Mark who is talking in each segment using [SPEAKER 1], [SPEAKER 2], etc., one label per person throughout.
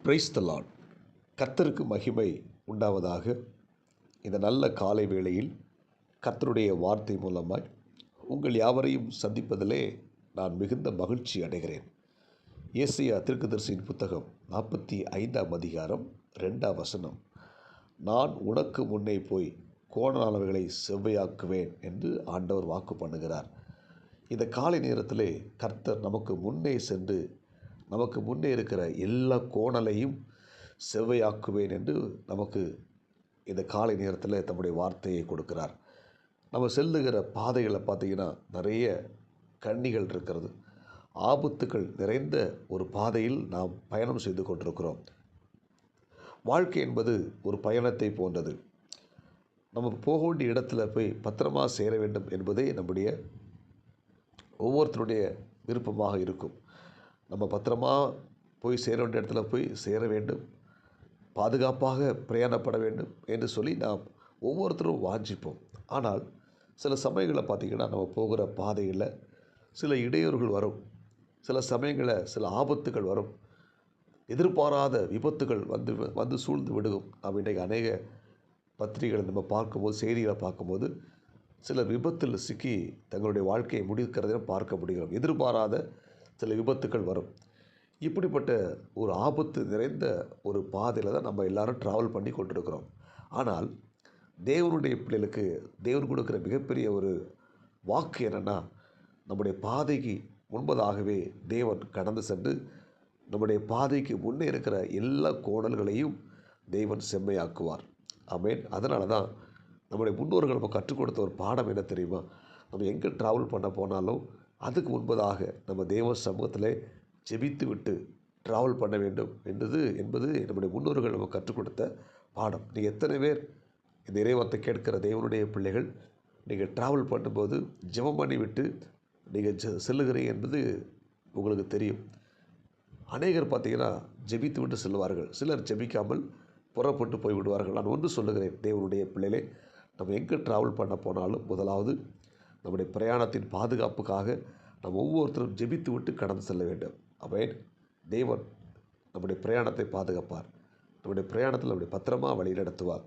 [SPEAKER 1] Praise the Lord. கர்த்தருக்கு மகிமை உண்டாவதாக. இந்த நல்ல காலை வேளையில் கர்த்தருடைய வார்த்தை மூலமாய் உங்கள் யாவரையும் சந்திப்பதிலே நான் மிகுந்த மகிழ்ச்சி அடைகிறேன். ஏசாயா தீர்க்கதரிசியின் புத்தகம் 45ஆம் அதிகாரம் 2ஆம் வசனம். நான் உனக்கு முன்னே போய் கோணலானவைகளை செவ்வையாக்குவேன் என்று ஆண்டவர் வாக்கு பண்ணுகிறார். இந்த காலை நேரத்திலே கர்த்தர் நமக்கு முன்னே சென்று நமக்கு முன்னே இருக்கிற எல்லா கோணலையும் செவ்வையாக்குவேன் என்று நமக்கு இந்த காலை நேரத்தில் தம்முடைய வார்த்தையை கொடுக்கிறார். நம்ம செல்லுகிற பாதைகளை பார்த்திங்கன்னா நிறைய கண்ணிகள் இருக்கிறது. ஆபத்துக்கள் நிறைந்த ஒரு பாதையில் நாம் பயணம் செய்து கொண்டிருக்கிறோம். வாழ்க்கை என்பது ஒரு பயணத்தை போன்றது. நம்ம போக வேண்டிய இடத்துல போய் பத்திரமாக சேர வேண்டும் என்பதே நம்முடைய ஒவ்வொருத்தருடைய விருப்பமாக இருக்கும். நம்ம பத்திரமா போய் சேர வேண்டிய இடத்துல போய் சேர வேண்டும், பாதுகாப்பாக பிரயாணப்பட வேண்டும் என்று சொல்லி நாம் ஒவ்வொருத்தரும் வாஞ்சிப்போம். ஆனால் சில சமயங்களில் பார்த்திங்கன்னா நம்ம போகிற பாதையில் சில இடையூறுகள் வரும். சில சமயங்களில் சில ஆபத்துகள் வரும். எதிர்பாராத விபத்துகள் வந்து சூழ்ந்து விடுகும். நாம் இன்றைக்கு அநேக பத்திரிகைகளை நம்ம பார்க்கும்போது, செய்திகளை பார்க்கும்போது சில விபத்தில் சிக்கி தங்களுடைய வாழ்க்கையை முடிக்கிறதையும் பார்க்க முடிகிறோம். எதிர்பாராத சில விபத்துக்கள் வரும். இப்படிப்பட்ட ஒரு ஆபத்து நிறைந்த ஒரு பாதையில் தான் நம்ம எல்லாரும் ட்ராவல் பண்ணி கொண்டிருக்கிறோம். ஆனால் தேவனுடைய பிள்ளைகளுக்கு தேவன் கொடுக்குற மிகப்பெரிய ஒரு வாக்கு என்னென்னா, நம்முடைய பாதைக்கு முன்பதாகவே தேவன் கடந்து சென்று நம்முடைய பாதைக்கு முன்னே இருக்கிற எல்லா கோணல்களையும் தேவன் செம்மையாக்குவார். ஆமென். அதனால தான் நம்முடைய முன்னோர்கள் நம்ம கற்றுக் கொடுத்த ஒரு பாடம் என்ன தெரியுமா? நம்ம எங்கே ட்ராவல் பண்ண போனாலும் அதுக்கு முன்பதாக நம்ம தேவ சமூகத்தில் ஜெபித்து விட்டு ட்ராவல் பண்ண வேண்டும் என்பது நம்முடைய முன்னோர்கள் நம்ம கற்றுக் கொடுத்த பாடம். நீங்கள் எத்தனை பேர் இந்த இறைவார்த்தை கேட்கிற தேவனுடைய பிள்ளைகள் நீங்கள் ட்ராவல் பண்ணும்போது ஜெபம் பண்ணி விட்டு நீங்கள் செல்லுகிறீங்க என்பது உங்களுக்கு தெரியும். அநேகர் பார்த்திங்கன்னா ஜெபித்து விட்டு செல்வார்கள், சிலர் ஜெபிக்காமல் புறப்பட்டு போய் விடுவார்கள். நான் ஒன்று சொல்லுகிறேன், தேவனுடைய பிள்ளைகளே, நம்ம எங்கே ட்ராவல் பண்ண போனாலும் முதலாவது நம்முடைய பிரயாணத்தின் பாதுகாப்புக்காக நம்ம ஒவ்வொருத்தரும் ஜெபித்து விட்டு கடந்து செல்ல வேண்டும். ஆமென். தேவன் நம்முடைய பிரயாணத்தை பாதுகாப்பார். நம்முடைய பிரயாணத்தில் நம்முடைய பத்திரமா வழி நடத்துவார்.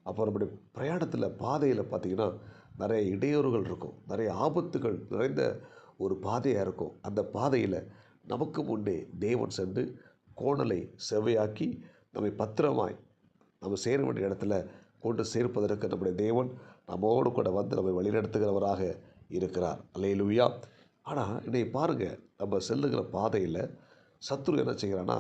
[SPEAKER 1] அப்போ நம்முடைய பிரயாணத்தில் பாதையில் பார்த்திங்கன்னா நிறைய இடையூறுகள் இருக்கும், நிறைய ஆபத்துகள் நிறைந்த ஒரு பாதையாக இருக்கும். அந்த பாதையில் நமக்கு முன்னே தேவன் சென்று கோணலை செவ்வையாக்கி நம்மை பத்திரமாய் நம்ம சேர வேண்டிய இடத்துல கொண்டு சேர்ப்பதற்கு நம்முடைய தேவன் நம்மோடு கூட வந்து நம்மை வழிநடத்துகிறவராக இருக்கிறார். அல்லேலூயா. ஆனால் இன்னைக்கு பாருங்கள், நம்ம செல்லுகிற பாதையில் சத்துரு என்ன செய்கிறான்னா